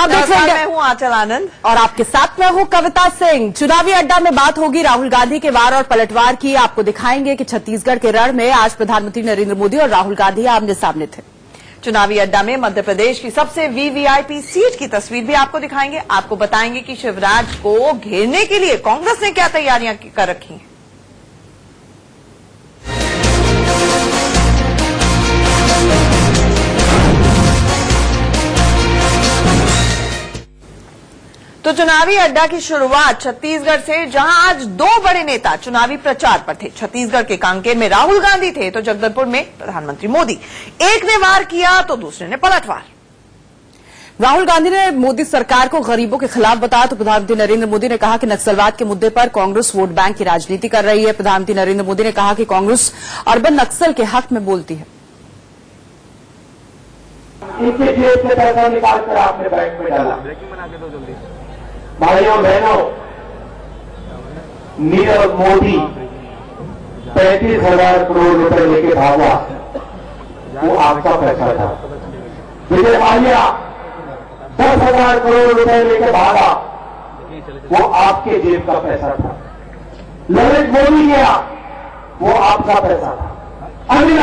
अब देख लेंगे। मैं हूँ आंचल आनंद और आपके साथ मैं हूँ कविता सिंह। चुनावी अड्डा में बात होगी राहुल गांधी के वार और पलटवार की। आपको दिखाएंगे कि छत्तीसगढ़ के रण में आज प्रधानमंत्री नरेंद्र मोदी और राहुल गांधी आमने सामने थे। चुनावी अड्डा में मध्य प्रदेश की सबसे वीवीआईपी सीट की तस्वीर भी आपको दिखाएंगे। आपको बताएंगे कि शिवराज को घेरने के लिए कांग्रेस ने क्या तैयारियां कर रखी हैं। तो चुनावी अड्डा की शुरुआत छत्तीसगढ़ से, जहां आज दो बड़े नेता चुनावी प्रचार पर थे। छत्तीसगढ़ के कांकेर में राहुल गांधी थे तो जगदलपुर में प्रधानमंत्री मोदी। एक ने वार किया तो दूसरे ने पलटवार। राहुल गांधी ने मोदी सरकार को गरीबों के खिलाफ बताया तो प्रधानमंत्री नरेंद्र मोदी ने कहा कि नक्सलवाद के मुद्दे पर कांग्रेस वोट बैंक की राजनीति कर रही है। प्रधानमंत्री नरेंद्र मोदी ने कहा कि कांग्रेस अर्बन नक्सल के हक में बोलती है। इनके जेब से पैसा निकालकर आपने बैंक में डाला। भाइयों बहनों, नीरव मोदी 35,000 करोड़ रुपए लेके भागा, वो आपका पैसा था। विजय माल्या 10,000 करोड़ रुपए लेके भागा, वो आपके जेब का पैसा था। ललित मोदी गया, वो आपका पैसा था। अनिल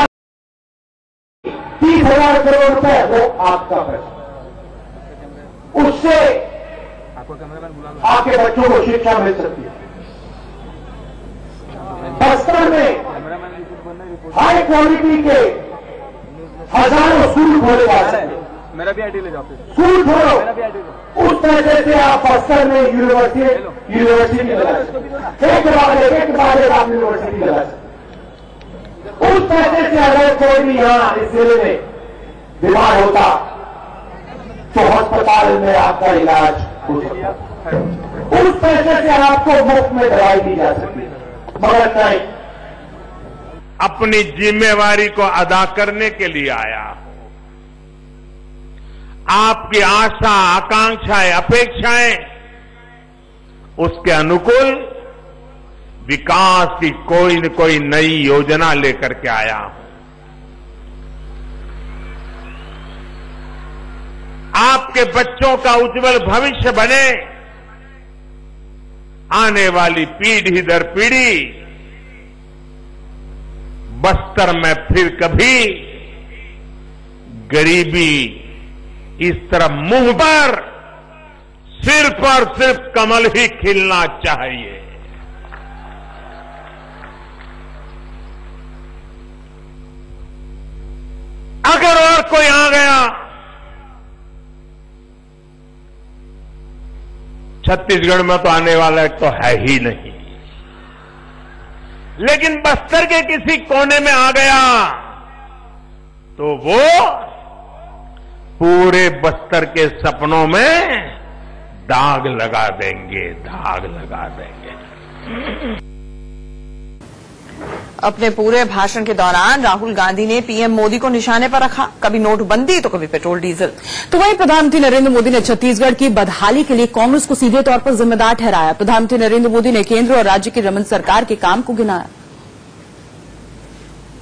30,000 करोड़ रुपए, वो आपका पैसा। उससे आपके बच्चों को शिक्षा मिल सकती है। बस्तर में हाई क्वालिटी के हजारों स्कूल खोले जा सकते हैं। मेरा भी आईडी ले जाओ। स्कूल खोलो, उस पैसे से आप बस्तर में यूनिवर्सिटी लगा सकते हैं। एक बाद आप यूनिवर्सिटी लगा सकते हैं। उस पैसे से अगर कोई भी यहां इस जिले में बीमार होता तो अस्पताल में आपका इलाज हो सकता। उस पैसे से आपको मुफ्त में दवाई दी जा सकती है, मगर नहीं। अपनी जिम्मेवारी को अदा करने के लिए आया हूं। आपकी आशा, आकांक्षाएं, अपेक्षाएं, उसके अनुकूल विकास की कोई न कोई नई योजना लेकर के आया हूं। आपके बच्चों का उज्जवल भविष्य बने, आने वाली पीढ़ी दर पीढ़ी बस्तर में फिर कभी गरीबी इस तरह मुंह पर सिर्फ और सिर्फ कमल ही खिलना चाहिए। अगर और कोई आ गया, छत्तीसगढ़ में तो आने वाला तो है ही नहीं, लेकिन बस्तर के किसी कोने में आ गया तो वो पूरे बस्तर के सपनों में दाग लगा देंगे, दाग लगा देंगे। अपने पूरे भाषण के दौरान राहुल गांधी ने पीएम मोदी को निशाने पर रखा। कभी नोटबंदी तो कभी पेट्रोल डीजल। तो वहीं प्रधानमंत्री नरेंद्र मोदी ने छत्तीसगढ़ की बदहाली के लिए कांग्रेस को सीधे तौर पर जिम्मेदार ठहराया। प्रधानमंत्री नरेंद्र मोदी ने केंद्र और राज्य की रमन सरकार के काम को गिनाया।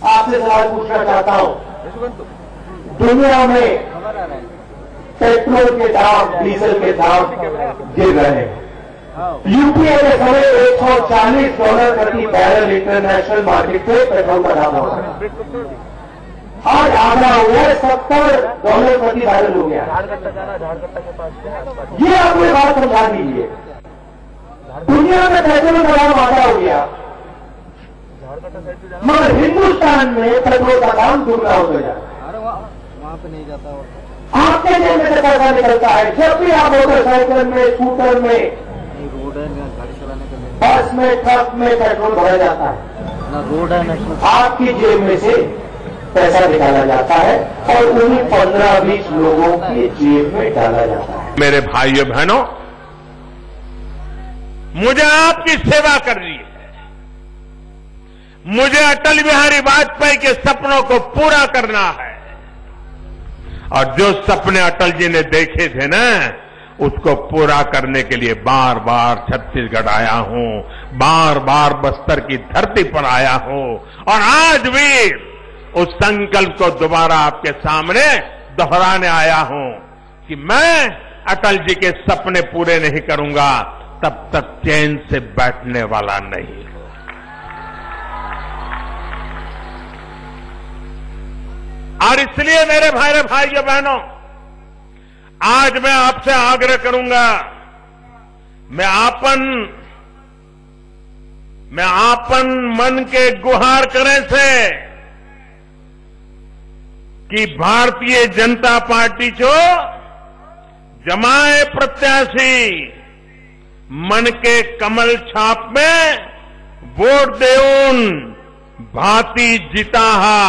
आपसे सवाल पूछना चाहता हूं, दुनिया में पेट्रोल के दाम, डीजल के दाम गिर रहे हैं। यूपीए के समय $140 प्रति बैरल इंटरनेशनल मार्केट पे पेट्रोल का दाम होता है। आज आधा हुआ है, $70 प्रति बैरल हो गया। ये आपने बात समझा दीजिए। दुनिया में पेट्रोल का दाम आधा हो गया, मगर हिंदुस्तान में पेट्रोल का दाम दुगना हो गया। वहां पे नहीं जाता। आपके जेब में से पैसा निकलता है। जब भी आप मोटरसाइकिल में, स्कूटर में, रोड है, गाड़ी चलाने के लिए बस में, ट्रक में पेट्रोल भरा जाता है, ना रोड है ना। आपकी जेब में से पैसा निकाला जाता है और उन्हीं 15-20 लोगों की जेब में डाला जाता है। मेरे भाइयों बहनों, मुझे आपकी सेवा करनी है। मुझे अटल बिहारी वाजपेयी के सपनों को पूरा करना है। और जो सपने अटल जी ने देखे थे ना, उसको पूरा करने के लिए बार बार छत्तीसगढ़ आया हूं, बार बार बस्तर की धरती पर आया हूं और आज भी उस संकल्प को दोबारा आपके सामने दोहराने आया हूं कि मैं अटल जी के सपने पूरे नहीं करूंगा तब तक चैन से बैठने वाला नहीं। और इसलिए मेरे भाइयों बहनों, आज मैं आपसे आग्रह करूंगा, मैं आपन मन के गुहार करें से कि भारतीय जनता पार्टी जो जमाए प्रत्याशी मन के कमल छाप में वोट देऊन भांति जिताहा।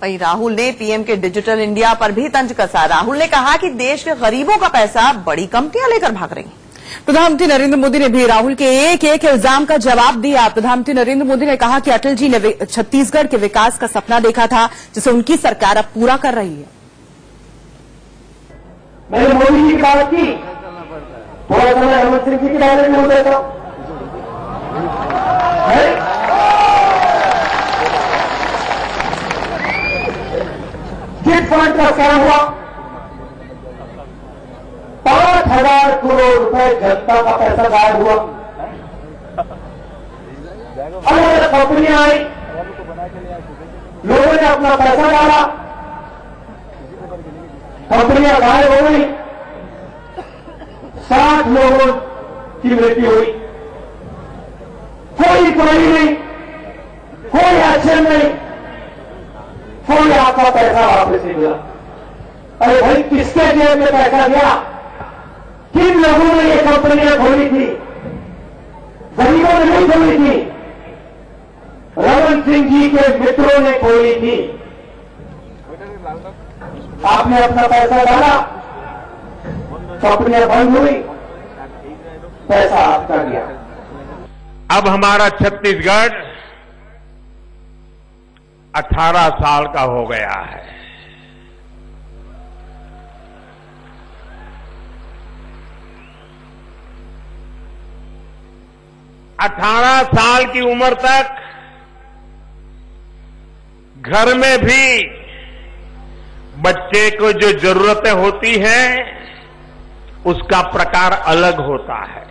वहीं राहुल ने पीएम के डिजिटल इंडिया पर भी तंज कसा। राहुल ने कहा कि देश के गरीबों का पैसा बड़ी कंपनियां लेकर भाग रही हैं। प्रधानमंत्री नरेंद्र मोदी ने भी राहुल के एक इल्जाम का जवाब दिया। प्रधानमंत्री नरेंद्र मोदी ने कहा कि अटल जी ने छत्तीसगढ़ के विकास का सपना देखा था, जिसे उनकी सरकार अब पूरा कर रही है। मैंने मोदी जी की बात की, थोड़ा सा मैं हेमंत सिंह जी की बारे में बोल देता हूं। चिट फंड का क्या हुआ? 5,000 करोड़ रुपए जनता का पैसा गायब हुआ। अलग कंपनियां आई, लोगों ने अपना पैसा डाला, कंपनियां गायब हो गई, 60 लोगों की मृत्यु हुई। कोई नहीं, कोई एक्शन नहीं, कोई आपका पैसा वापस नहीं मिला। अरे भाई, किसके जेब में पैसा गया? किन लोगों ने ये कंपनियां खोली थी? गरीबों ने नहीं खोली थी, रमन सिंह जी के मित्रों ने खोली थी। आपने अपना पैसा डाला, कंपनियां बंद हुई, पैसा आपका गया। अब हमारा छत्तीसगढ़ 18 साल का हो गया है। अठारह साल की उम्र तक घर में भी बच्चे को जो जरूरतें होती हैं उसका प्रकार अलग होता है,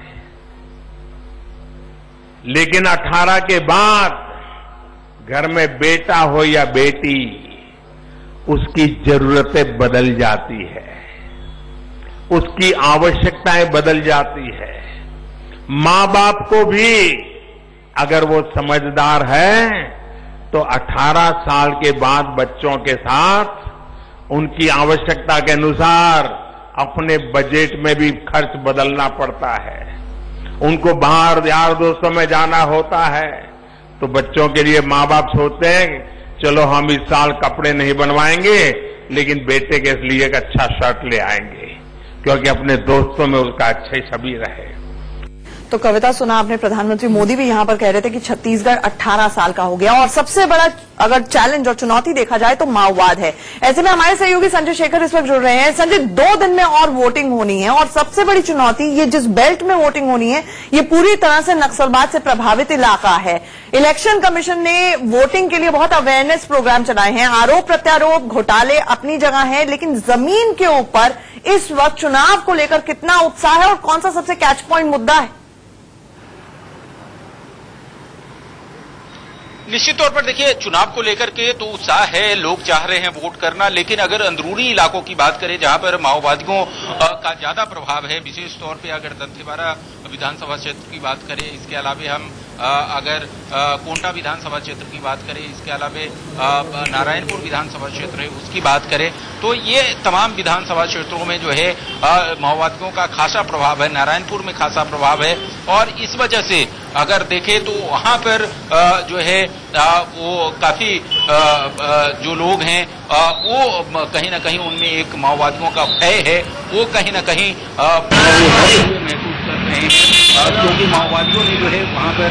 लेकिन 18 के बाद घर में बेटा हो या बेटी, उसकी जरूरतें बदल जाती है, उसकी आवश्यकताएं बदल जाती है। मां बाप को भी अगर वो समझदार है तो 18 साल के बाद बच्चों के साथ उनकी आवश्यकता के अनुसार अपने बजट में भी खर्च बदलना पड़ता है। उनको बाहर यार दोस्तों में जाना होता है तो बच्चों के लिए मां बाप सोचते हैं चलो हम इस साल कपड़े नहीं बनवाएंगे लेकिन बेटे के लिए एक अच्छा शर्ट ले आएंगे, क्योंकि अपने दोस्तों में उसका अच्छी छवि रहे। तो कविता सुना आपने, प्रधानमंत्री मोदी भी यहां पर कह रहे थे कि छत्तीसगढ़ 18 साल का हो गया और सबसे बड़ा अगर चैलेंज और चुनौती देखा जाए तो माओवाद है। ऐसे में हमारे सहयोगी संजय शेखर इस वक्त जुड़ रहे हैं। संजय, 2 दिन में और वोटिंग होनी है और सबसे बड़ी चुनौती ये जिस बेल्ट में वोटिंग होनी है ये पूरी तरह से नक्सलवाद से प्रभावित इलाका है। इलेक्शन कमीशन ने वोटिंग के लिए बहुत अवेयरनेस प्रोग्राम चलाए हैं। आरोप प्रत्यारोप घोटाले अपनी जगह है, लेकिन जमीन के ऊपर इस वक्त चुनाव को लेकर कितना उत्साह है और कौन सा सबसे कैच पॉइंट मुद्दा है? निश्चित तौर पर देखिए, चुनाव को लेकर के तो उत्साह है, लोग चाह रहे हैं वोट करना, लेकिन अगर अंदरूनी इलाकों की बात करें जहां पर माओवादियों का ज्यादा प्रभाव है, विशेष तौर पे अगर दंतेवाड़ा विधानसभा क्षेत्र की बात करें, इसके अलावे हम अगर कोंटा विधानसभा क्षेत्र की बात करें, इसके अलावे नारायणपुर विधानसभा क्षेत्र है उसकी बात करें, तो ये तमाम विधानसभा क्षेत्रों में जो है माओवादियों का खासा प्रभाव है। नारायणपुर में खासा प्रभाव है और इस वजह से अगर देखें तो वहां पर जो है वो काफी जो लोग हैं वो कहीं ना कहीं उनमें एक माओवादियों का भय है, वो कहीं ना कहीं महसूस कर रहे हैं, क्योंकि माओवादियों ने जो है वहां पर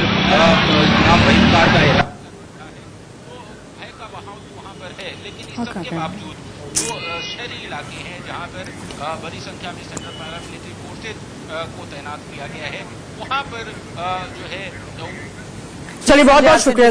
चुनाव बहिष्कार का इरादा भय का बहाव वहां पर है। लेकिन इस सबके बावजूद जो शहरी इलाके हैं जहां पर बड़ी संख्या में सेंट्रल पैरामिलिट्री फोर्सेज को तैनात किया गया है, वहां पर जो है चलिए बहुत बहुत शुक्रिया।